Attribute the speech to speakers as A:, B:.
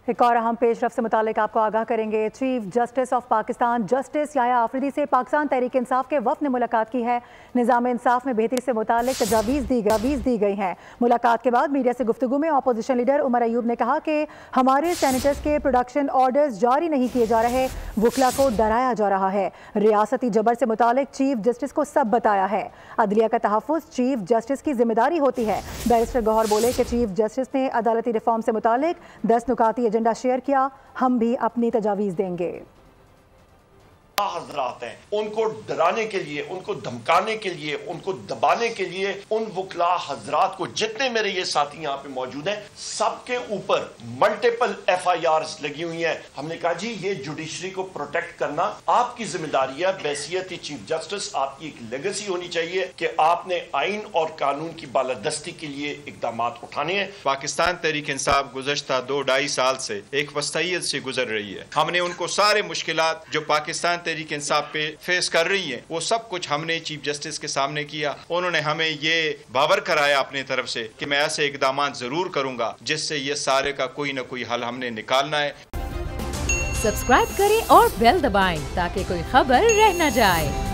A: ایک اور اہم پیش رفت سے متعلق آپ کو آگاہ کریں گے۔ Chief justice of Pakistan justice Yahya Afridi سے پاکستان تحریک انصاف کے وفد نے ملاقات کی ہے۔ نظام انصاف میں بہتری سے متعلق تجاویز دی گئی ہیں۔ ملاقات کے بعد میڈیا سے گفتگو میں اپوزیشن لیڈر عمر ایوب نے کہا کہ ہمارے سینیٹرز کے پروڈکشن آرڈرز جاری نہیں کیے جا رہے، وکلا کو ڈرایا جا رہا ہے۔ ریاستی جبر سے متعلق چیف جسٹس کو سب بتایا ہے۔ عدلیہ کا تحفظ چیف جسٹس کی ذمہ داری ہوتی ہے۔ بیرسٹر گوہر بولے کہ چیف جسٹس نے عدالتی ریفارم سے متعلق 10 نکاتی ایجنڈا شیئر کیا، ہم بھی اپنی تجاویز دیں گے۔
B: حضرات ہیں، ان کو ڈرانے کے لیے، ان کو دھمکانے کے لیے، ان کو دبانے کے لیے ان وکلا حضرات کو، جتنے میرے یہ ساتھی یہاں پہ موجود ہیں، سب کے اوپر ملٹیپل ایف آئی آرز لگی ہوئی ہیں۔ ہم نے کہا جی یہ جوڈیشری کو پروٹیکٹ کرنا آپ کی ذمہ داری ہے، بحیثیت چیف جسٹس آپ کی ایک لیگیسی ہونی چاہیے کہ آپ نے آئین اور قانون کی بالادستی کے لیے اقدامات اٹھانے ہیں۔
C: پاکستان تحریک انصاف گزشتہ 2-2.5 سال سے ایک وسطیت سے گزر رہی ہے۔ ہم نے ان کو سارے مشکلات جو پاکستان تحریک انصاف پہ فیس کر رہی ہیں، وہ سب کچھ ہم نے چیف جسٹس کے سامنے کیا۔ انہوں نے ہمیں یہ باور کرایا اپنی طرف سے کہ میں ایسے اقدامات ضرور کروں گا جس سے یہ سارے کا کوئی نہ کوئی حل ہم نے نکالنا ہے۔
D: سبسکرائب کریں اور بیل دبائیں تاکہ کوئی خبر رہ نہ جائے۔